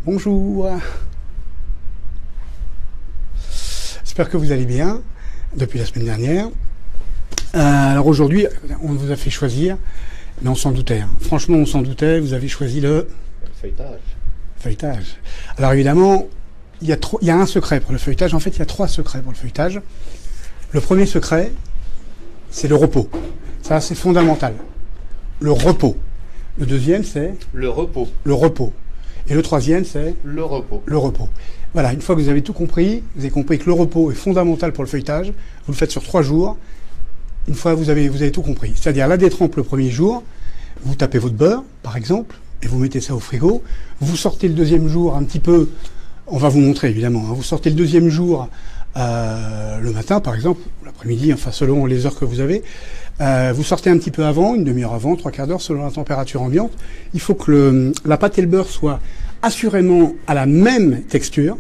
Bonjour. J'espère que vous allez bien depuis la semaine dernière. Alors aujourd'hui, on vous a fait choisir, mais on s'en doutait. Franchement, on s'en doutait. Vous avez choisi le feuilletage. Alors évidemment, il y a un secret pour le feuilletage. En fait, il y a 3 secrets pour le feuilletage. Le premier secret, c'est le repos. Ça, c'est fondamental. Le repos. Le deuxième, c'est le repos. Le repos. Et le troisième, c'est le repos. Le repos. Voilà, une fois que vous avez tout compris, vous avez compris que le repos est fondamental pour le feuilletage. Vous le faites sur 3 jours. Une fois que vous avez tout compris. C'est-à-dire la détrempe le premier jour, vous tapez votre beurre, par exemple, et vous mettez ça au frigo. Vous sortez le deuxième jour un petit peu, on va vous montrer évidemment, hein, vous sortez le deuxième jour le matin, par exemple, l'après-midi, enfin selon les heures que vous avez. Vous sortez un petit peu avant, une demi-heure avant, 3/4 d'heure, selon la température ambiante. Il faut que la pâte et le beurre soient assurément à la même texture.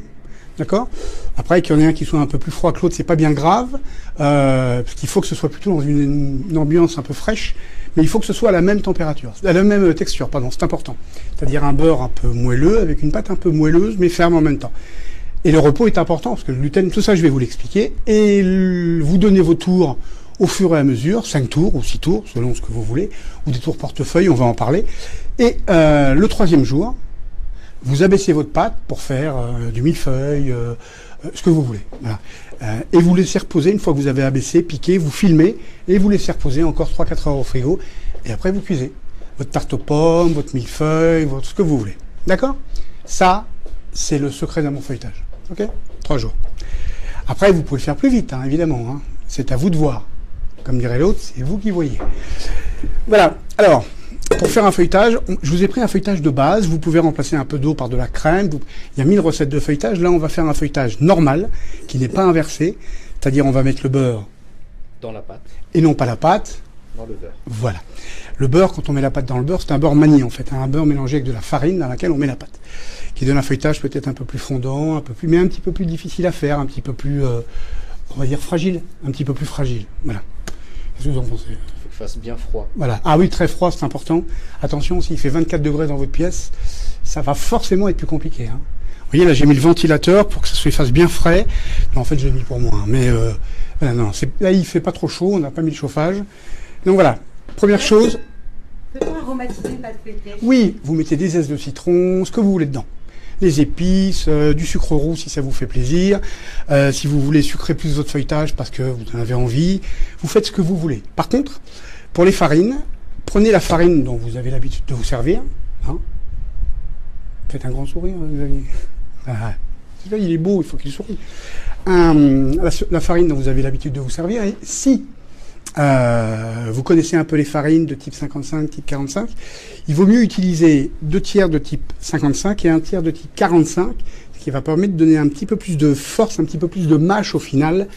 D'accord ? Après, qu'il y en ait un qui soit un peu plus froid que l'autre, c'est pas bien grave, parce qu'il faut que ce soit plutôt dans une ambiance un peu fraîche, mais il faut que ce soit à la même température, à la même texture, pardon, c'est important. C'est-à-dire un beurre un peu moelleux, avec une pâte un peu moelleuse, mais ferme en même temps. Et le repos est important, parce que le gluten, tout ça, je vais vous l'expliquer, et vous donnez vos tours au fur et à mesure, 5 tours ou 6 tours, selon ce que vous voulez, ou des tours portefeuille, on va en parler. Et le 3e jour, vous abaissez votre pâte pour faire du millefeuille, ce que vous voulez. Voilà. Et vous laissez reposer, une fois que vous avez abaissé, piqué, vous filmez, et vous laissez reposer encore 3-4 heures au frigo, et après vous cuisez. Votre tarte aux pommes, votre millefeuille, ce que vous voulez. D'accord ? Ça, c'est le secret d'un bon feuilletage. Ok ? 3 jours. Après, vous pouvez le faire plus vite, hein, évidemment. Hein. C'est à vous de voir. Comme dirait l'autre, c'est vous qui voyez. Voilà. Alors, pour faire un feuilletage, je vous ai pris un feuilletage de base. Vous pouvez remplacer un peu d'eau par de la crème. Il y a 1000 recettes de feuilletage. Là, on va faire un feuilletage normal, qui n'est pas inversé. C'est-à-dire, on va mettre le beurre dans la pâte. Et non pas la pâte. Dans le beurre. Voilà. Le beurre, quand on met la pâte dans le beurre, c'est un beurre manié, en fait. Un beurre mélangé avec de la farine dans laquelle on met la pâte. Qui donne un feuilletage peut-être un peu plus fondant, mais un petit peu plus difficile à faire, un petit peu plus, on va dire fragile. Un petit peu plus fragile. Voilà. Qu'est-ce que vous en pensez ? Il faut qu'il fasse bien froid. Voilà. Ah oui, très froid, c'est important. Attention, s'il fait 24 degrés dans votre pièce, ça va forcément être plus compliqué. Hein. Vous voyez, là, j'ai mis le ventilateur pour que ça se fasse bien frais. Non, en fait, je l'ai mis pour moi. Hein. Mais voilà, non, là, il fait pas trop chaud. On n'a pas mis le chauffage. Donc voilà. Première chose. Peut-on aromatiser une pâte feuilletée ? Oui, vous mettez des zestes de citron, ce que vous voulez dedans. Les épices, du sucre roux si ça vous fait plaisir. Si vous voulez sucrer plus votre feuilletage parce que vous en avez envie, vous faites ce que vous voulez. Par contre, pour les farines, prenez la farine dont vous avez l'habitude de vous servir. Hein. Faites un grand sourire, Xavier. Ah, celui-là, il est beau, il faut qu'il sourie. La farine dont vous avez l'habitude de vous servir, et si vous connaissez un peu les farines de type 55, type 45, il vaut mieux utiliser 2 tiers de type 55 et 1 tiers de type 45, ce qui va permettre de donner un petit peu plus de force, un petit peu plus de mâche au final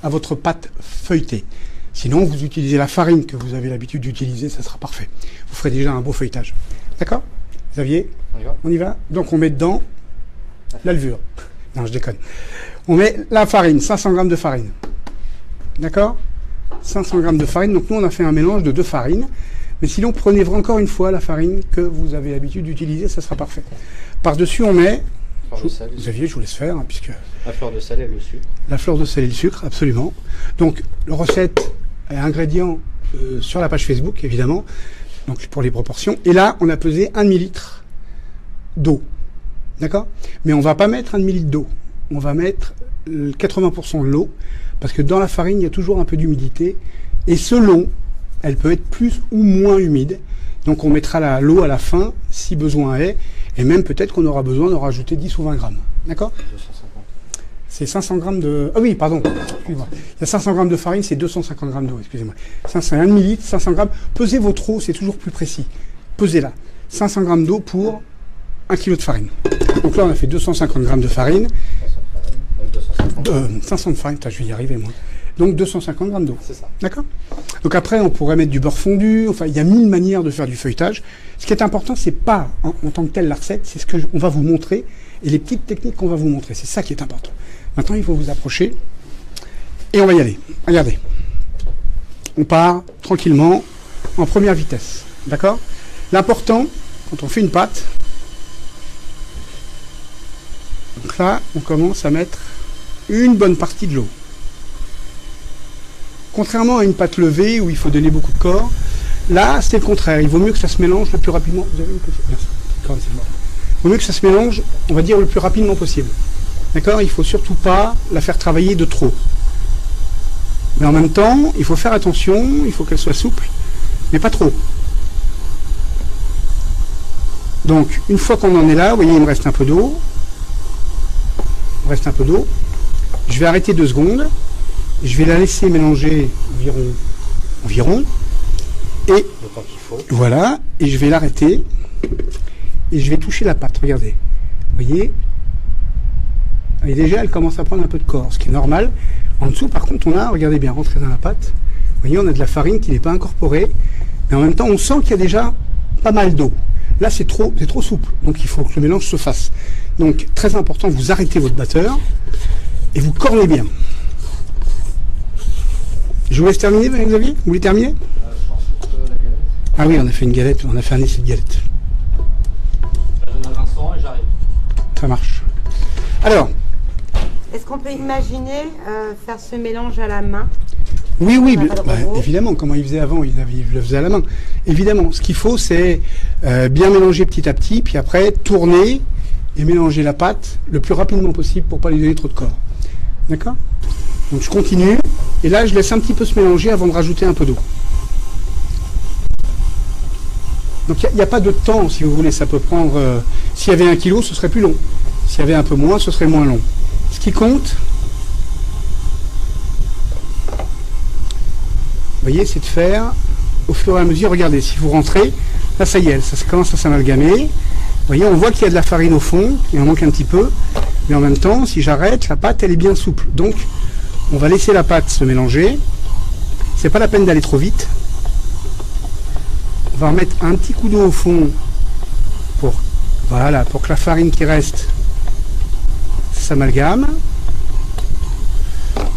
à votre pâte feuilletée. Sinon, vous utilisez la farine que vous avez l'habitude d'utiliser, ça sera parfait. Vous ferez déjà un beau feuilletage. D'accord ? Xavier ? On y va ? Donc on met dedans la levure. Non, je déconne. On met la farine, 500 g de farine. D'accord ? 500 g de farine, donc nous on a fait un mélange de 2 farines, mais sinon prenez encore une fois la farine que vous avez l'habitude d'utiliser, ça sera parfait. Par-dessus on met, Xavier, je vous laisse faire, hein, puisque... La fleur de sel et le sucre. La fleur de sel et le sucre, absolument. Donc, la recette et ingrédients sur la page Facebook, évidemment, donc pour les proportions. Et là, on a pesé 1 demi-litre d'eau, d'accord ? Mais on va pas mettre 1 demi-litre d'eau, on va mettre 80% de l'eau, parce que dans la farine, il y a toujours un peu d'humidité, et selon, elle peut être plus ou moins humide. Donc on mettra l'eau à la fin, si besoin est, et même peut-être qu'on aura besoin de rajouter 10 ou 20 grammes. D'accord ? 250. C'est 500 grammes de... Ah oui, pardon, excusez-moi. Il y a 500 grammes de farine, c'est 250 grammes d'eau, excusez-moi. 1 demi-litre, 500 grammes. Pesez votre eau, c'est toujours plus précis. Pesez-la. 500 grammes d'eau pour 1 kg de farine. Donc là, on a fait 250 grammes de farine. 500 de farine, je vais y arriver moi. Donc 250 grammes d'eau. C'est ça. D'accord ? Donc après, on pourrait mettre du beurre fondu. Enfin, il y a 1000 manières de faire du feuilletage. Ce qui est important, c'est pas en tant que telle la recette, c'est ce qu'on va vous montrer et les petites techniques qu'on va vous montrer. C'est ça qui est important. Maintenant, il faut vous approcher et on va y aller. Regardez. On part tranquillement en première vitesse. D'accord ? L'important, quand on fait une pâte, Donc là, on commence à mettre une bonne partie de l'eau. Contrairement à une pâte levée où il faut donner beaucoup de corps, là, c'est le contraire. Il vaut mieux que ça se mélange le plus rapidement. Vous avez une petite... Merci. Il vaut mieux que ça se mélange, on va dire, le plus rapidement possible. D'accord? Il ne faut surtout pas la faire travailler de trop. Mais en même temps, il faut faire attention, il faut qu'elle soit souple, mais pas trop. Donc, une fois qu'on en est là, vous voyez, il me reste un peu d'eau. Il me reste un peu d'eau. Je vais arrêter 2 secondes. Je vais la laisser mélanger environ. Et le temps qu'il faut. Voilà. Et je vais l'arrêter. Et je vais toucher la pâte. Regardez. Vous voyez? Et déjà, elle commence à prendre un peu de corps, ce qui est normal. En dessous, par contre, on a, regardez bien, rentré dans la pâte. Vous voyez, on a de la farine qui n'est pas incorporée. Mais en même temps, on sent qu'il y a déjà pas mal d'eau. Là, c'est trop souple. Donc, il faut que le mélange se fasse. Donc, très important, vous arrêtez votre batteur et vous cornez bien. Je vous laisse terminer, Xavier? Vous voulez terminer? Je pense que la galette. Ah oui, on a fait une galette, on a fait un essai de galette. Je donne à Vincent et j'arrive. Ça marche. Alors. Est-ce qu'on peut imaginer faire ce mélange à la main? Oui, évidemment. Comment il faisait avant, il le faisait à la main. Évidemment, ce qu'il faut, c'est bien mélanger petit à petit, puis après tourner et mélanger la pâte le plus rapidement possible pour ne pas lui donner trop de corps. D'accord? Donc je continue, et là je laisse un petit peu se mélanger avant de rajouter un peu d'eau. Donc il n'y a pas de temps, si vous voulez, ça peut prendre... s'il y avait 1 kilo, ce serait plus long. S'il y avait un peu moins, ce serait moins long. Ce qui compte, vous voyez, c'est de faire au fur et à mesure. Regardez, si vous rentrez, là ça y est, ça commence à s'amalgamer. Vous voyez, on voit qu'il y a de la farine au fond, il en manque un petit peu. Mais en même temps, si j'arrête, la pâte, elle est bien souple. Donc, on va laisser la pâte se mélanger. C'est pas la peine d'aller trop vite. On va remettre un petit coup d'eau au fond pour que la farine qui reste s'amalgame.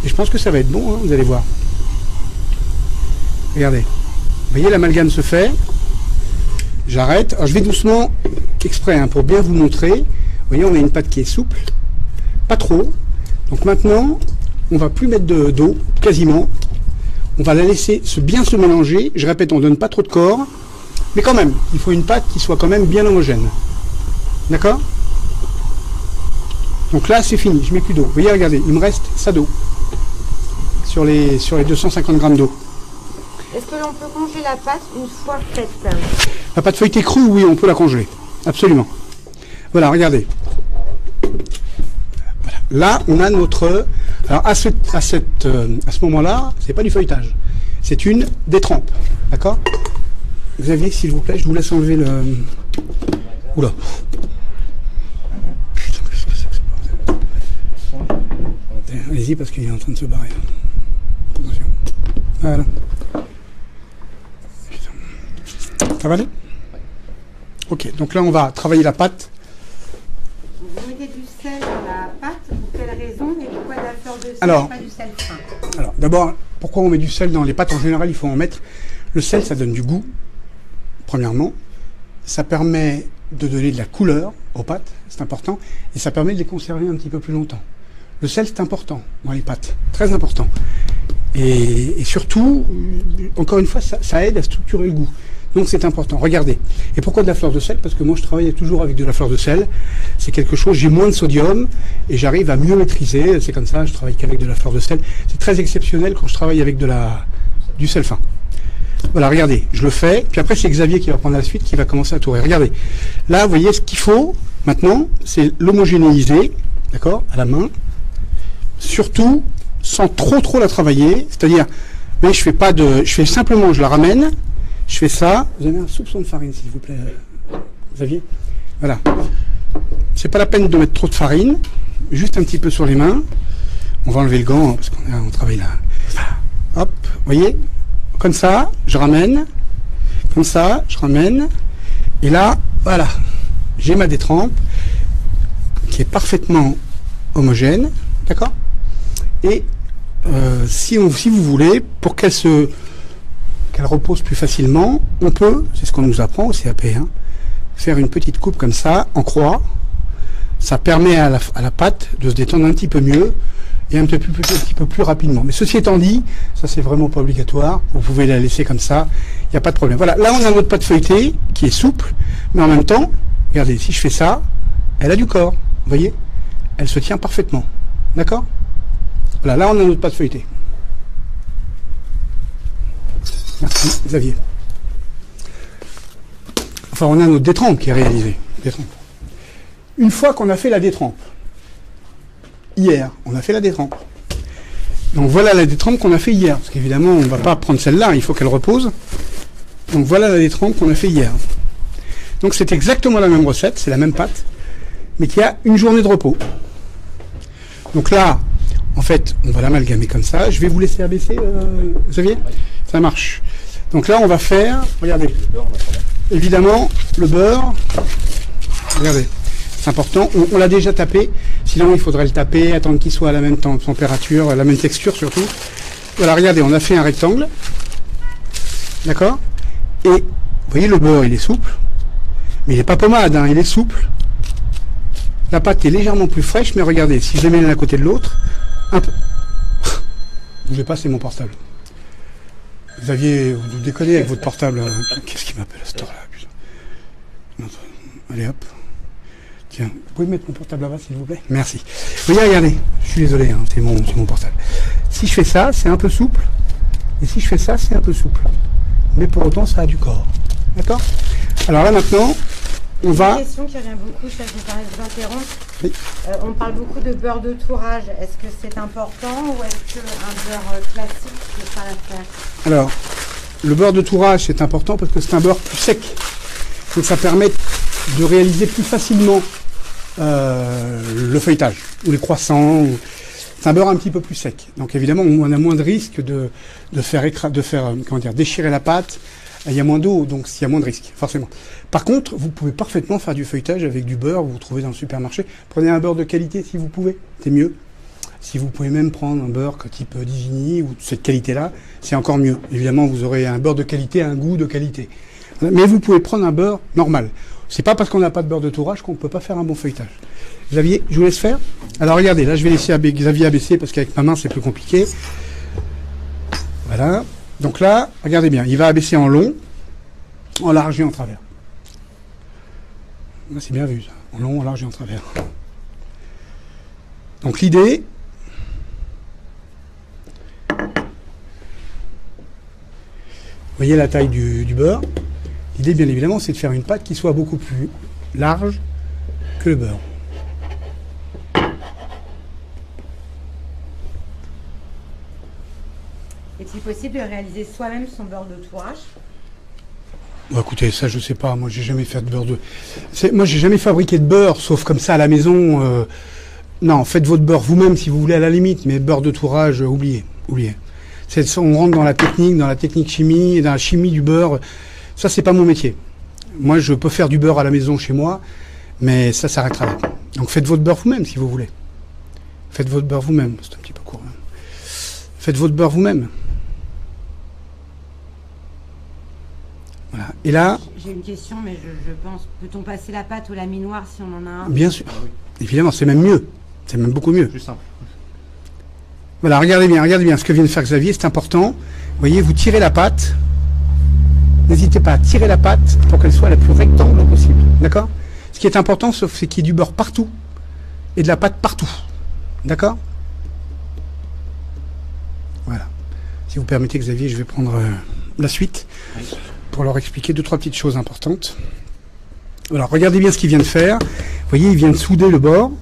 Et je pense que ça va être bon, hein, vous allez voir. Regardez. Vous voyez, l'amalgame se fait. J'arrête. Alors, je vais doucement, exprès, hein, pour bien vous montrer. Vous voyez, on a une pâte qui est souple. Pas trop. Donc maintenant, on ne va plus mettre d'eau, quasiment. On va la laisser bien se mélanger. Je répète, on ne donne pas trop de corps. Mais quand même, il faut une pâte qui soit quand même bien homogène. D'accord? Donc là, c'est fini. Je ne mets plus d'eau. Vous voyez, regardez, il me reste ça d'eau. Sur les 250 grammes d'eau. Est-ce que l'on peut congeler la pâte une fois faite? La pâte feuilletée crue, oui, on peut la congeler. Absolument. Voilà, regardez. Voilà. Là, on a notre... Alors, à ce moment-là, c'est pas du feuilletage. C'est une détrempe. D'accord? Xavier, s'il vous plaît, je vous laisse enlever le... Oula. Putain, qu'est-ce que c'est que ce bordel? Allez-y, parce qu'il est en train de se barrer. Attention. Voilà. Ça va aller? Ok, donc là on va travailler la pâte. Vous mettez du sel dans la pâte, pour quelle raison? Et pourquoi de la fleur de sel et pas du sel fin? Alors d'abord, pourquoi on met du sel dans les pâtes? En général, il faut en mettre. Le sel, ça donne du goût, premièrement. Ça permet de donner de la couleur aux pâtes, c'est important. Et ça permet de les conserver un petit peu plus longtemps. Le sel, c'est important dans les pâtes, très important. Et surtout, encore une fois, ça aide à structurer le goût. Donc c'est important. Regardez. Et pourquoi de la fleur de sel? Parce que moi je travaille toujours avec de la fleur de sel. C'est quelque chose, j'ai moins de sodium et j'arrive à mieux maîtriser. C'est comme ça, je travaille qu'avec de la fleur de sel. C'est très exceptionnel quand je travaille avec du sel fin. Voilà, regardez, je le fais. Puis après c'est Xavier qui va prendre la suite, qui va commencer à tourer. Regardez. Là, vous voyez ce qu'il faut maintenant, c'est l'homogénéiser, d'accord, à la main. Surtout, sans trop la travailler. C'est-à-dire, mais je fais simplement, je la ramène. Je fais ça. Vous avez un soupçon de farine, s'il vous plaît, Xavier? Voilà. C'est pas la peine de mettre trop de farine. Juste un petit peu sur les mains. On va enlever le gant, parce qu'on travaille là. Hop, vous voyez? Comme ça, je ramène. Comme ça, je ramène. Et là, voilà. J'ai ma détrempe qui est parfaitement homogène. D'accord? Et si vous voulez, pour qu'elle repose plus facilement, on peut, c'est ce qu'on nous apprend au CAP, hein, faire une petite coupe comme ça, en croix, Ça permet à la pâte de se détendre un petit peu mieux et un petit peu plus rapidement. Mais ceci étant dit, ça c'est vraiment pas obligatoire. Vous pouvez la laisser comme ça, il n'y a pas de problème. Voilà, là on a notre pâte feuilletée qui est souple, mais en même temps, regardez, si je fais ça, elle a du corps, vous voyez? Elle se tient parfaitement. D'accord? Voilà, là on a notre pâte feuilletée. Merci Xavier. Enfin, on a notre détrempe qui est réalisée. Détrempe. Une fois qu'on a fait la détrempe, hier, on a fait la détrempe. Donc voilà la détrempe qu'on a fait hier. Parce qu'évidemment, on ne va pas prendre celle-là, il faut qu'elle repose. Donc voilà la détrempe qu'on a fait hier. Donc c'est exactement la même recette, c'est la même pâte, mais qui a une journée de repos. Donc là, en fait, on va l'amalgamer comme ça. Je vais vous laisser abaisser, Xavier. Ça marche. Donc là, on va faire, regardez, évidemment, le beurre. Regardez, c'est important. On l'a déjà tapé. Sinon, il faudrait le taper, attendre qu'il soit à la même température, à la même texture surtout. Voilà, regardez, on a fait un rectangle. D'accord? Et, vous voyez, le beurre, il est souple. Mais il n'est pas pommade, hein, il est souple. La pâte est légèrement plus fraîche, mais regardez, si je les mets l'un à côté de l'autre, un peu... Bougez pas, c'est mon portable. Xavier, vous déconnez avec votre portable. Qu'est-ce qui m'appelle à cette heure-là? Allez hop. Tiens, vous pouvez mettre mon portable là-bas, s'il vous plaît? Merci. Vous voyez, regardez, je suis désolé, hein, c'est mon portable. Si je fais ça, c'est un peu souple. Et si je fais ça, c'est un peu souple. Mais pour autant, ça a du corps. D'accord? Alors là, maintenant, on va... Une question qui revient beaucoup, ça vous permet de vous interrompre. Oui. On parle beaucoup de beurre de tourrage. Est-ce que c'est important ou est-ce qu'un beurre classique, c'est pas l'affaire? Alors, le beurre de tourrage, c'est important parce que c'est un beurre plus sec. Donc ça permet de réaliser plus facilement le feuilletage, ou les croissants. C'est un beurre un petit peu plus sec. Donc évidemment, on a moins de risque de faire déchirer la pâte. Il y a moins d'eau, donc il y a moins de risques, forcément. Par contre, vous pouvez parfaitement faire du feuilletage avec du beurre que vous trouvez dans le supermarché. Prenez un beurre de qualité si vous pouvez, c'est mieux. Si vous pouvez même prendre un beurre type Divini ou de cette qualité-là, c'est encore mieux. Évidemment, vous aurez un beurre de qualité, un goût de qualité. Mais vous pouvez prendre un beurre normal. C'est pas parce qu'on n'a pas de beurre de tourrage qu'on ne peut pas faire un bon feuilletage. Xavier, je vous laisse faire. Alors regardez, là je vais laisser Xavier abaisser parce qu'avec ma main c'est plus compliqué. Voilà. Donc là, regardez bien, il va abaisser en long, en large et en travers. Là, c'est bien vu ça. En long, en large et en travers. Donc l'idée, vous voyez la taille du beurre. L'idée, bien évidemment, c'est de faire une pâte qui soit beaucoup plus large que le beurre. Est-il possible de réaliser soi-même son beurre de tourrage? Bon, écoutez, ça je sais pas. Moi, j'ai jamais fait de beurre de. Moi, j'ai jamais fabriqué de beurre, sauf comme ça à la maison. Non, faites votre beurre vous-même si vous voulez à la limite, mais beurre de tourrage, oubliez. On rentre dans la technique chimie et dans la chimie du beurre. Ça, c'est pas mon métier. Moi, je peux faire du beurre à la maison chez moi, mais ça s'arrêtera là. Donc, faites votre beurre vous-même si vous voulez. Faites votre beurre vous-même. C'est un petit peu court. Hein. Faites votre beurre vous-même. Voilà. Et là... J'ai une question, mais je pense, peut-on passer la pâte au laminoir si on en a un? Bien sûr. Évidemment, c'est même mieux. C'est même beaucoup mieux. Plus simple. Voilà, regardez bien ce que vient de faire Xavier, c'est important. Vous voyez, vous tirez la pâte. N'hésitez pas à tirer la pâte pour qu'elle soit la plus rectangle possible. D'accord? Ce qui est important, c'est qu'il y ait du beurre partout et de la pâte partout. D'accord? Voilà. Si vous permettez, Xavier, je vais prendre la suite pour leur expliquer 2-3 petites choses importantes. Alors, regardez bien ce qu'il vient de faire. Vous voyez, il vient de souder le bord,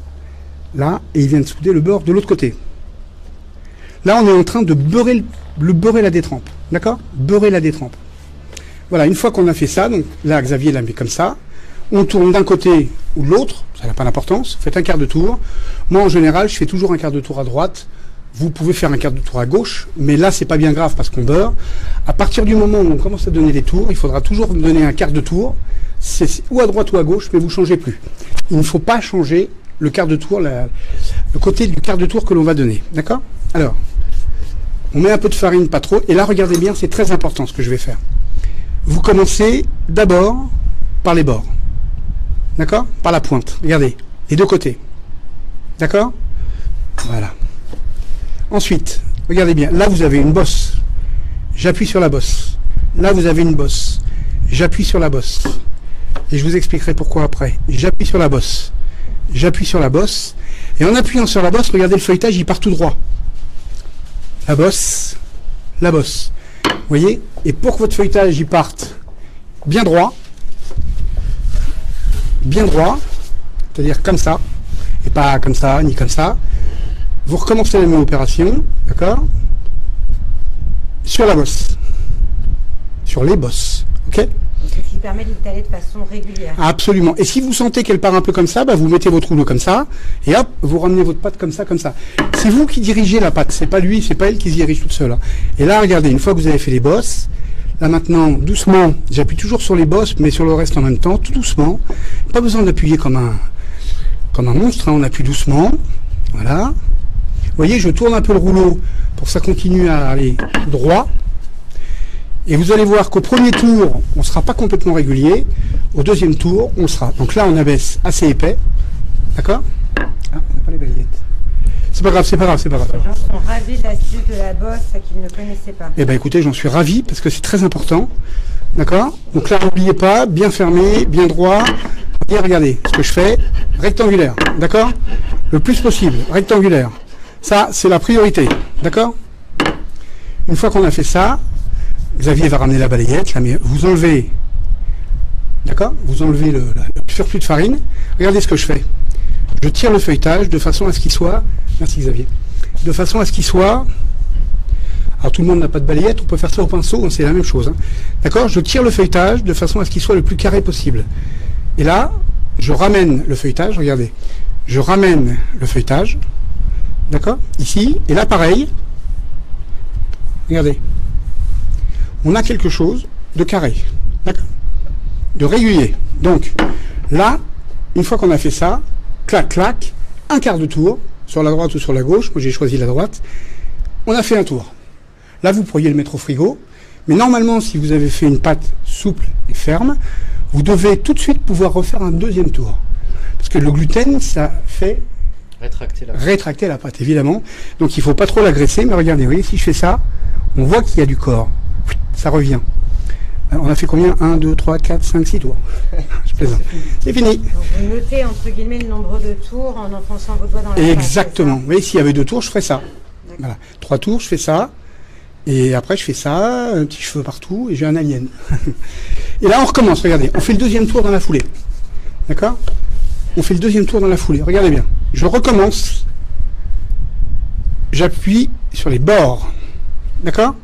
là, et il vient de souder le bord de l'autre côté. Là, on est en train de beurrer la détrempe. D'accord? Beurrer la détrempe. Voilà, une fois qu'on a fait ça, donc là, Xavier l'a mis comme ça. On tourne d'un côté ou de l'autre, ça n'a pas d'importance. Faites un quart de tour. Moi, en général, je fais toujours un quart de tour à droite. Vous pouvez faire un quart de tour à gauche, mais là, c'est pas bien grave parce qu'on beurre. À partir du moment où on commence à donner les tours, il faudra toujours donner un quart de tour. C'est ou à droite ou à gauche, mais vous ne changez plus. Il ne faut pas changer le quart de tour, le côté du quart de tour que l'on va donner. D'accord? Alors, on met un peu de farine, pas trop. Et là, regardez bien, c'est très important ce que je vais faire. Vous commencez d'abord par les bords. D'accord? Par la pointe. Regardez. Les deux côtés. D'accord? Voilà. Ensuite, regardez bien. Là, vous avez une bosse. J'appuie sur la bosse. Là, vous avez une bosse. J'appuie sur la bosse. Et je vous expliquerai pourquoi après. J'appuie sur la bosse. J'appuie sur la bosse. Et en appuyant sur la bosse, regardez le feuilletage, il part tout droit. La bosse. La bosse. Vous voyez? Et pour que votre feuilletage, il parte bien droit, c'est-à-dire comme ça, et pas comme ça, ni comme ça, vous recommencez la même opération, d'accord? Sur la bosse. Sur les bosses. Ok? Ce qui permet d'étaler de façon régulière. Absolument. Et si vous sentez qu'elle part un peu comme ça, bah vous mettez votre rouleau comme ça, et hop, vous ramenez votre patte comme ça, comme ça. C'est vous qui dirigez la patte, c'est pas lui, c'est pas elle qui se dirige toute seule. Et là, regardez, une fois que vous avez fait les bosses, là maintenant, doucement, j'appuie toujours sur les bosses, mais sur le reste en même temps, tout doucement. Pas besoin d'appuyer comme un monstre, hein, on appuie doucement. Voilà. Vous voyez, je tourne un peu le rouleau pour que ça continue à aller droit. Et vous allez voir qu'au premier tour, on ne sera pas complètement régulier. Au deuxième tour, on le sera. Donc là, on abaisse assez épais. D'accord? Ah, on n'a pas les balayettes. C'est pas grave, c'est pas grave, c'est pas grave. Les gens sont ravis de l'astuce de la bosse qu'ils ne connaissaient pas. Eh bien écoutez, j'en suis ravi parce que c'est très important. D'accord? Donc là, n'oubliez pas, bien fermé, bien droit. Et regardez ce que je fais. Rectangulaire. D'accord? Le plus possible. Rectangulaire. Ça, c'est la priorité. D'accord? Une fois qu'on a fait ça, Xavier va ramener la balayette, là, mais vous enlevez, d'accord? Vous enlevez le surplus de farine. Regardez ce que je fais. Je tire le feuilletage de façon à ce qu'il soit, merci Xavier, de façon à ce qu'il soit, alors tout le monde n'a pas de balayette, on peut faire ça au pinceau, c'est la même chose, hein. D'accord? Je tire le feuilletage de façon à ce qu'il soit le plus carré possible. Et là, je ramène le feuilletage, regardez, je ramène le feuilletage, d'accord? Ici, et là pareil, regardez. On a quelque chose de carré, d'accord, de régulier. Donc là, une fois qu'on a fait ça, clac, clac, un quart de tour, sur la droite ou sur la gauche, moi j'ai choisi la droite, on a fait un tour. Là, vous pourriez le mettre au frigo, mais normalement, si vous avez fait une pâte souple et ferme, vous devez tout de suite pouvoir refaire un deuxième tour. Parce que le gluten, ça fait rétracter la pâte, évidemment. Donc il ne faut pas trop l'agresser, mais regardez, vous voyez, si je fais ça, on voit qu'il y a du corps. Ça revient. On a fait combien? 1, 2, 3, 4, 5, 6 tours. Je plaisante. C'est fini. Donc vous notez entre guillemets le nombre de tours en enfonçant vos doigts dans la pâte. Exactement. Vous voyez, s'il y avait 2 tours, je ferais ça. Voilà. 3 tours, je fais ça. Et après, je fais ça, un petit cheveu partout, et j'ai un alien. Et là, on recommence. Regardez, on fait le deuxième tour dans la foulée. D'accord? On fait le deuxième tour dans la foulée. Regardez bien. Je recommence. J'appuie sur les bords. D'accord?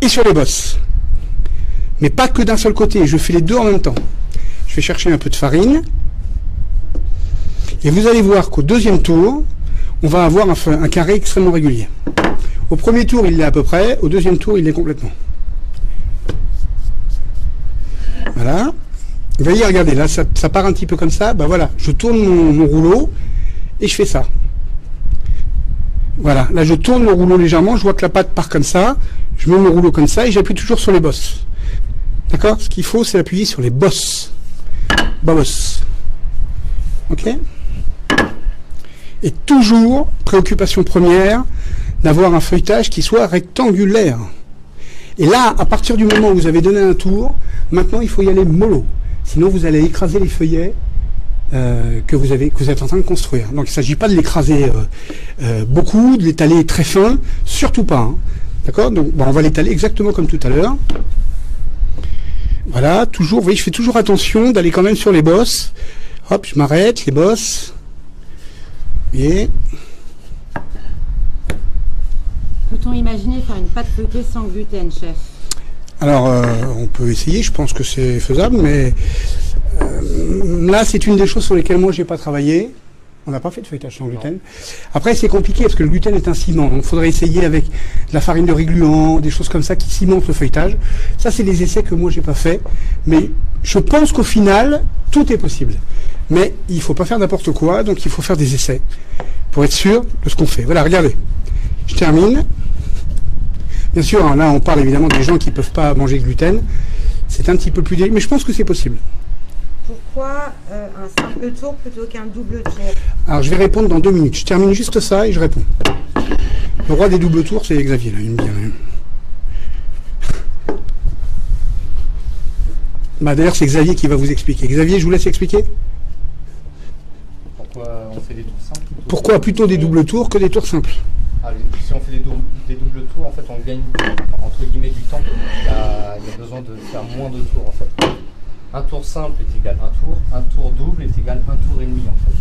Et sur les bosses. Mais pas que d'un seul côté, je fais les deux en même temps. Je vais chercher un peu de farine. Et vous allez voir qu'au deuxième tour, on va avoir un carré extrêmement régulier. Au premier tour, il l'est à peu près. Au deuxième tour, il l'est complètement. Voilà. Vous voyez, regardez, là, ça part un petit peu comme ça. Ben voilà, je tourne mon rouleau et je fais ça. Voilà, là, je tourne mon rouleau légèrement. Je vois que la pâte part comme ça. Je mets mon rouleau comme ça et j'appuie toujours sur les bosses. D'accord? Ce qu'il faut, c'est appuyer sur les bosses. Bosses. Ok? Et toujours, préoccupation première, d'avoir un feuilletage qui soit rectangulaire. Et là, à partir du moment où vous avez donné un tour, maintenant, il faut y aller mollo. Sinon, vous allez écraser les feuillets que vous êtes en train de construire. Donc, il ne s'agit pas de l'écraser beaucoup, de l'étaler très fin, surtout pas. Hein. D'accord? Donc, bon, on va l'étaler exactement comme tout à l'heure. Voilà, toujours, vous voyez, je fais toujours attention d'aller quand même sur les bosses. Hop, je m'arrête, les bosses. Et peut-on imaginer faire une pâte feuilletée sans gluten, chef? Alors, on peut essayer, je pense que c'est faisable, mais là, c'est une des choses sur lesquelles moi, je n'ai pas travaillé. On n'a pas fait de feuilletage sans gluten. Après, c'est compliqué parce que le gluten est un ciment. Donc, il faudrait essayer avec de la farine de riz gluant, des choses comme ça qui cimentent le feuilletage. Ça, c'est des essais que moi, j'ai pas fait. Mais je pense qu'au final, tout est possible. Mais il ne faut pas faire n'importe quoi, donc il faut faire des essais pour être sûr de ce qu'on fait. Voilà, regardez. Je termine. Bien sûr, hein, là, on parle évidemment des gens qui ne peuvent pas manger de gluten. C'est un petit peu plus délicat, mais je pense que c'est possible. Pourquoi un simple tour plutôt qu'un double tour? Alors je vais répondre dans 2 minutes. Je termine juste ça et je réponds. Le roi des doubles tours, c'est Xavier, là, il me dit rien. Bah, d'ailleurs, c'est Xavier qui va vous expliquer. Xavier, je vous laisse expliquer. Pourquoi on fait des tours simples? Pourquoi plutôt des doubles tours que des tours simples? Si on fait des doubles tours, en fait, on gagne entre guillemets du temps. Il y a besoin de faire moins de tours, en fait. Un tour simple est égal à un tour double est égal à 1 tour et demi, en fait.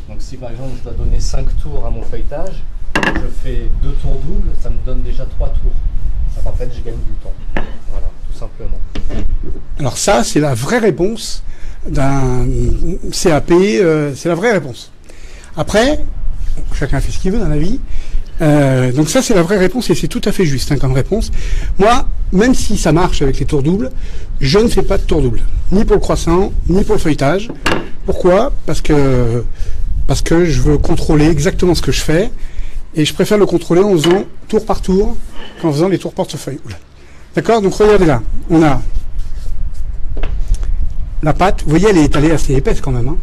Donc si par exemple je dois donner 5 tours à mon feuilletage, je fais 2 tours doubles, ça me donne déjà 3 tours. Donc en fait, je gagne du temps. Voilà, tout simplement. Alors ça, c'est la vraie réponse d'un CAP, c'est la vraie réponse. Après, chacun fait ce qu'il veut dans la vie. Donc ça, c'est la vraie réponse et c'est tout à fait juste comme réponse. Moi, même si ça marche avec les tours doubles, je ne fais pas de tour double. Ni pour le croissant, ni pour le feuilletage. Pourquoi? Parce que je veux contrôler exactement ce que je fais et je préfère le contrôler en faisant tour par tour qu'en faisant les tours portefeuille. D'accord? Donc regardez là, on a la pâte. Vous voyez, elle est étalée assez épaisse quand même. Hein.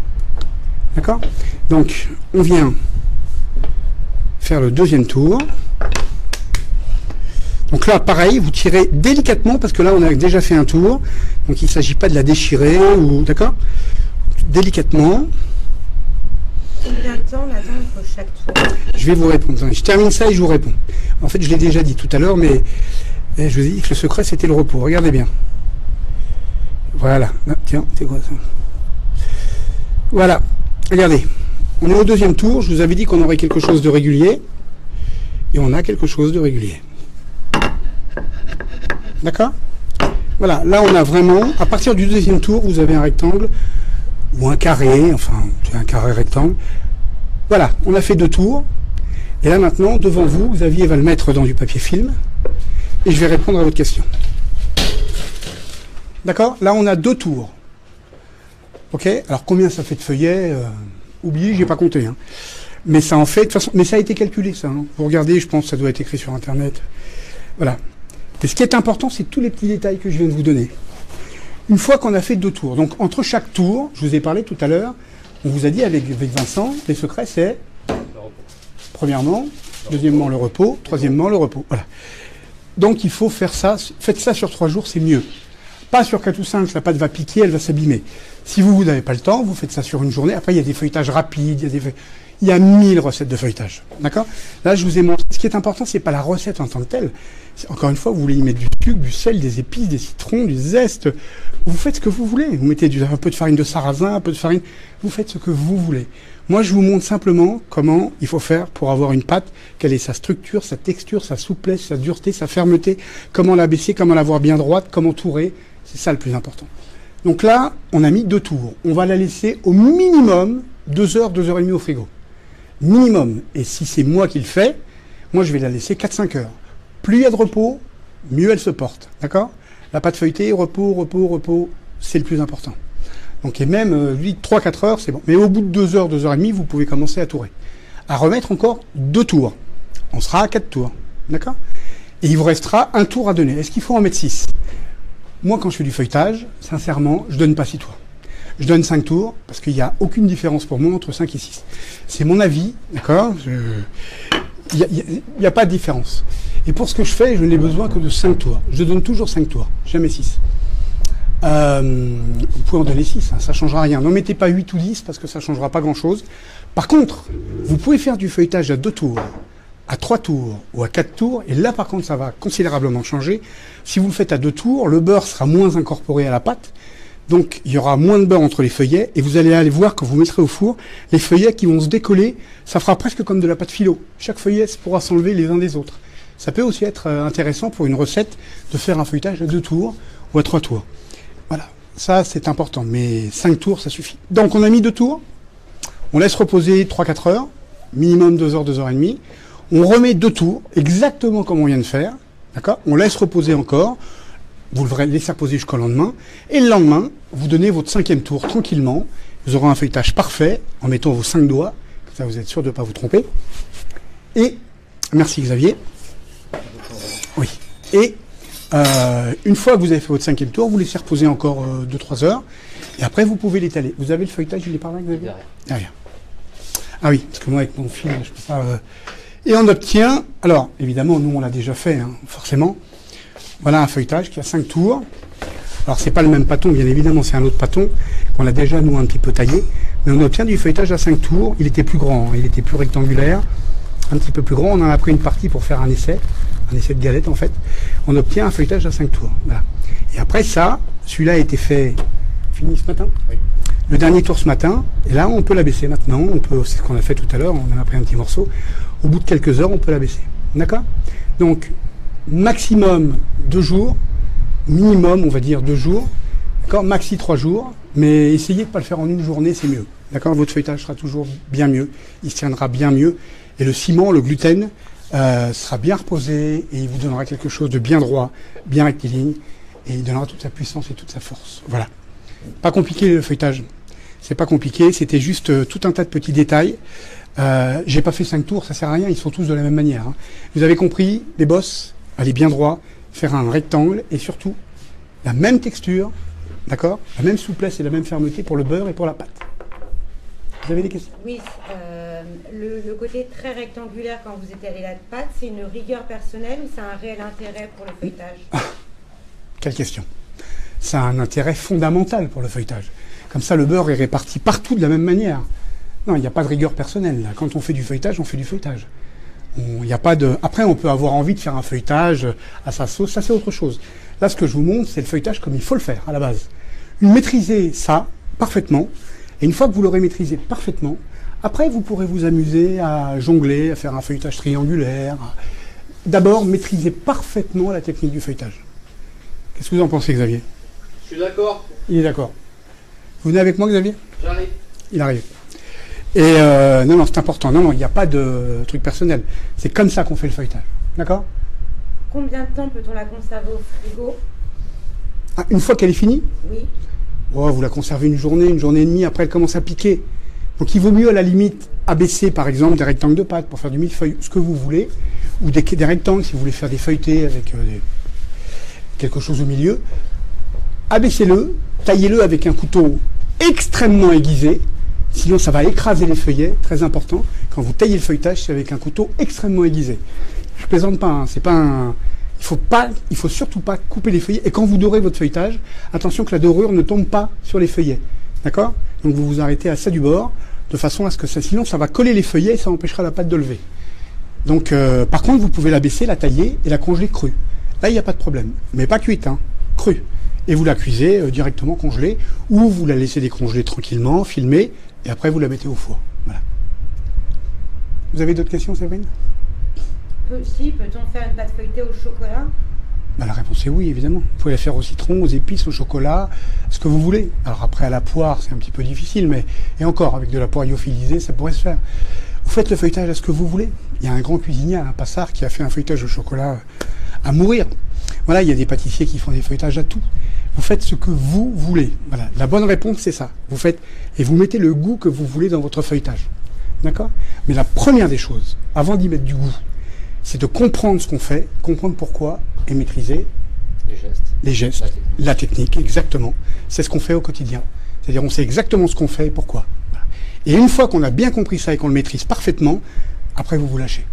D'accord? Donc, on vient faire le deuxième tour. Donc là, pareil, vous tirez délicatement parce que là, on a déjà fait un tour. Donc, il ne s'agit pas de la déchirer ou d'accord? Délicatement. Combien de temps on attend entre chaque tour? Je vais vous répondre. Je termine ça et je vous réponds. En fait, je l'ai déjà dit tout à l'heure, mais je vous ai dit que le secret, c'était le repos. Regardez bien. Voilà. Ah, tiens, c'est quoi ça? Voilà. Regardez. On est au deuxième tour. Je vous avais dit qu'on aurait quelque chose de régulier. Et on a quelque chose de régulier. D'accord? Voilà. Là, on a vraiment... À partir du deuxième tour, vous avez un rectangle ou un carré. Enfin, c'est un carré rectangle. Voilà. On a fait 2 tours. Et là, maintenant, devant vous, Xavier va le mettre dans du papier film. Et je vais répondre à votre question. D'accord? Là, on a 2 tours. Ok? Alors, combien ça fait de feuillets? Oubliez, j'ai pas compté. Hein. Mais ça en fait, de toute façon, mais ça a été calculé, ça. Hein. Vous regardez, je pense que ça doit être écrit sur Internet. Voilà. Et ce qui est important, c'est tous les petits détails que je viens de vous donner. Une fois qu'on a fait 2 tours, donc entre chaque tour, je vous ai parlé tout à l'heure, on vous a dit avec Vincent, les secrets, c'est premièrement, deuxièmement, le repos, troisièmement, le repos. Voilà. Donc, il faut faire ça. Faites ça sur 3 jours, c'est mieux. Pas sur 4 ou 5, la pâte va piquer, elle va s'abîmer. Si vous n'avez pas le temps, vous faites ça sur une journée. Après, il y a des feuilletages rapides, il y a 1000 recettes de feuilletage. D'accord? Là, je vous ai montré. Ce qui est important, c'est pas la recette en tant que telle. Encore une fois, vous voulez y mettre du sucre, du sel, des épices, des citrons, du zeste. Vous faites ce que vous voulez. Vous mettez un peu de farine de sarrasin, un peu de farine. Vous faites ce que vous voulez. Moi, je vous montre simplement comment il faut faire pour avoir une pâte, quelle est sa structure, sa texture, sa souplesse, sa dureté, sa fermeté, comment la baisser, comment l'avoir bien droite, comment tourer. C'est ça le plus important. Donc là, on a mis 2 tours. On va la laisser au minimum 2 heures, 2 heures et demie au frigo. Minimum. Et si c'est moi qui le fais, moi je vais la laisser 4-5 heures. Plus il y a de repos, mieux elle se porte. D'accord? La pâte feuilletée, repos, repos, repos, c'est le plus important. Donc et même, lui, 3-4 heures, c'est bon. Mais au bout de 2 heures, 2 heures et demie, vous pouvez commencer à tourer. À remettre encore 2 tours. On sera à 4 tours. D'accord? Et il vous restera un tour à donner. Est-ce qu'il faut en mettre 6? Moi, quand je fais du feuilletage, sincèrement, je donne pas 6 tours. Je donne 5 tours, parce qu'il n'y a aucune différence pour moi entre 5 et 6. C'est mon avis, d'accord? Il n'y a pas de différence. Et pour ce que je fais, je n'ai besoin que de 5 tours. Je donne toujours 5 tours, jamais 6. Vous pouvez en donner 6, hein, ça ne changera rien. N'en mettez pas 8 ou 10, parce que ça ne changera pas grand-chose. Par contre, vous pouvez faire du feuilletage à 2 tours, à 3 tours ou à 4 tours, et là par contre ça va considérablement changer. Si vous le faites à 2 tours, le beurre sera moins incorporé à la pâte, donc il y aura moins de beurre entre les feuillets, et vous allez aller voir quand vous mettrez au four, les feuillets qui vont se décoller, ça fera presque comme de la pâte philo. Chaque feuillet pourra s'enlever les uns des autres. Ça peut aussi être intéressant pour une recette de faire un feuilletage à 2 tours ou à 3 tours. Voilà, ça c'est important, mais 5 tours ça suffit. Donc on a mis 2 tours, on laisse reposer 3-4 heures, minimum 2 heures, 2 heures et demie. On remet 2 tours, exactement comme on vient de faire, d'accord? On laisse reposer encore, vous le laissez reposer jusqu'au lendemain, et le lendemain, vous donnez votre 5e tour tranquillement, vous aurez un feuilletage parfait, en mettant vos 5 doigts, comme ça vous êtes sûr de ne pas vous tromper. Et, merci Xavier. Oui. Et, une fois que vous avez fait votre 5e tour, vous laissez reposer encore 2-3 heures, Et après, vous pouvez l'étaler. Vous avez le feuilletage, il est par là, Xavier ? Derrière. Ah oui, parce que moi, avec mon fil, je peux pas... Et on obtient... Alors, évidemment, nous, on l'a déjà fait, hein, forcément. Voilà un feuilletage qui a 5 tours. Alors, c'est pas le même pâton, bien évidemment, c'est un autre pâton qu'on a déjà, nous, un petit peu taillé. Mais on obtient du feuilletage à 5 tours. Il était plus grand, hein, il était plus rectangulaire, un petit peu plus grand. On en a pris une partie pour faire un essai de galette, en fait. On obtient un feuilletage à 5 tours. Voilà. Et après ça, celui-là a été fait... Fini ce matin ? Oui. Le dernier tour ce matin, et là on peut l'abaisser maintenant, c'est ce qu'on a fait tout à l'heure, on en a pris un petit morceau, au bout de quelques heures on peut l'abaisser. D'accord ? Donc maximum 2 jours, minimum on va dire 2 jours, d'accord ? Maxi 3 jours, mais essayez de ne pas le faire en une journée, c'est mieux. D'accord ? Votre feuilletage sera toujours bien mieux, il se tiendra bien mieux, et le ciment, le gluten, sera bien reposé, et il vous donnera quelque chose de bien droit, bien rectiligne, et il donnera toute sa puissance et toute sa force. Voilà. Pas compliqué le feuilletage. C'est pas compliqué, c'était juste tout un tas de petits détails. J'ai pas fait 5 tours, ça sert à rien, ils sont tous de la même manière. Hein. Vous avez compris, les bosses, aller bien droit, faire un rectangle et surtout la même texture, d'accord ? La même souplesse et la même fermeté pour le beurre et pour la pâte. Vous avez des questions ? Oui, le côté très rectangulaire quand vous étalez la pâte, c'est une rigueur personnelle ou c'est un réel intérêt pour le feuilletage ? Quelle question ? Ça a un intérêt fondamental pour le feuilletage. Comme ça, le beurre est réparti partout de la même manière. Non, il n'y a pas de rigueur personnelle. Là. Quand on fait du feuilletage, on fait du feuilletage. Il n'y a pas de... Après, on peut avoir envie de faire un feuilletage à sa sauce, ça c'est autre chose. Là, ce que je vous montre, c'est le feuilletage comme il faut le faire, à la base. Maîtrisez ça parfaitement, et une fois que vous l'aurez maîtrisé parfaitement, après, vous pourrez vous amuser à jongler, à faire un feuilletage triangulaire. D'abord, maîtrisez parfaitement la technique du feuilletage. Qu'est-ce que vous en pensez, Xavier ? Je suis d'accord. Il est d'accord. Vous venez avec moi, Xavier ? J'arrive. Il arrive. Et non, c'est important. Non, il n'y a pas de truc personnel. C'est comme ça qu'on fait le feuilletage. D'accord ? Combien de temps peut-on la conserver au frigo ? Une fois qu'elle est finie ? Oui. Oh, vous la conservez une journée et demie, après elle commence à piquer. Donc il vaut mieux à la limite abaisser par exemple des rectangles de pâte pour faire du millefeuille, ce que vous voulez, ou des rectangles si vous voulez faire des feuilletés avec quelque chose au milieu. Abaissez-le, taillez-le avec un couteau extrêmement aiguisé, sinon ça va écraser les feuillets, très important. Quand vous taillez le feuilletage, c'est avec un couteau extrêmement aiguisé. Je plaisante pas, hein, c'est pas un... Il faut surtout pas couper les feuillets. Et quand vous dorez votre feuilletage, attention que la dorure ne tombe pas sur les feuillets. D'accord ? Donc vous vous arrêtez à ça du bord, de façon à ce que ça, sinon ça va coller les feuillets et ça empêchera la pâte de lever. Donc par contre, vous pouvez la baisser, la tailler et la congeler crue. Là, il n'y a pas de problème. Mais pas cuite, hein, crue. Et vous la cuisez directement congelée, ou vous la laissez décongeler tranquillement, filmer, et après vous la mettez au four. Voilà. Vous avez d'autres questions, Séverine ? Peut-on faire une pâte feuilletée au chocolat ? La réponse est oui, évidemment. Vous pouvez la faire au citron, aux épices, au chocolat, ce que vous voulez. Alors après, à la poire, c'est un petit peu difficile, mais et encore, avec de la poire lyophilisée, ça pourrait se faire. Vous faites le feuilletage à ce que vous voulez. Il y a un grand cuisinier, un Passard, qui a fait un feuilletage au chocolat à mourir. Voilà, il y a des pâtissiers qui font des feuilletages à tout. Vous faites ce que vous voulez. Voilà, la bonne réponse, c'est ça. Vous faites et vous mettez le goût que vous voulez dans votre feuilletage. D'accord ? Mais la première des choses, avant d'y mettre du goût, c'est de comprendre ce qu'on fait, comprendre pourquoi et maîtriser les gestes, la technique, exactement. C'est ce qu'on fait au quotidien. C'est-à-dire on sait exactement ce qu'on fait et pourquoi. Voilà. Et une fois qu'on a bien compris ça et qu'on le maîtrise parfaitement, après vous vous lâchez.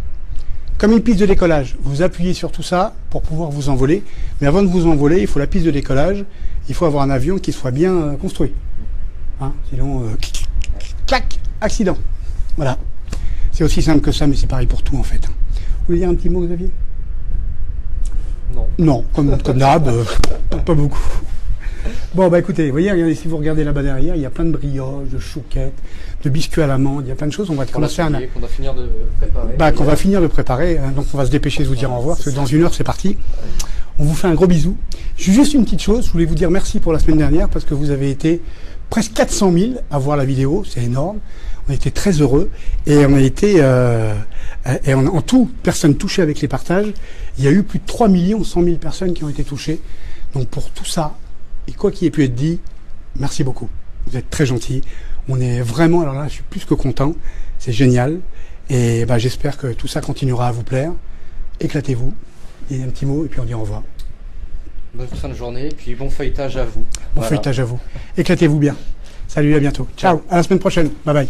Comme une piste de décollage, vous appuyez sur tout ça pour pouvoir vous envoler. Mais avant de vous envoler, il faut la piste de décollage, il faut avoir un avion qui soit bien construit. Hein, sinon, clac, accident. Voilà. C'est aussi simple que ça, mais c'est pareil pour tout en fait. Vous voulez dire un petit mot, Xavier ? Non. Non, comme d'hab, pas beaucoup. Bon, bah écoutez, vous voyez, regardez, si vous regardez là-bas derrière, il y a plein de brioches, de chouquettes, de biscuits à l'amande, il y a plein de choses. On va commencer à... qu'on va finir de préparer. Qu'on va finir de préparer, hein, donc on va se dépêcher de vous dire au revoir, parce que dans 1 heure, c'est parti. On vous fait un gros bisou. Juste une petite chose, je voulais vous dire merci pour la semaine dernière, parce que vous avez été presque 400 000 à voir la vidéo, c'est énorme. On a été très heureux, et on a été... en tout, personnes touchées avec les partages, il y a eu plus de 3 100 000 personnes qui ont été touchées. Donc pour tout ça, et quoi qu'il ait pu être dit, merci beaucoup. Vous êtes très gentils. On est vraiment, alors là, je suis plus que content. C'est génial. Et j'espère que tout ça continuera à vous plaire. Éclatez-vous. Et un petit mot, et puis on dit au revoir. Bonne fin de journée, puis bon feuilletage à vous. Bon feuilletage à vous. Éclatez-vous bien. Salut, à bientôt. Ciao, à la semaine prochaine. Bye bye.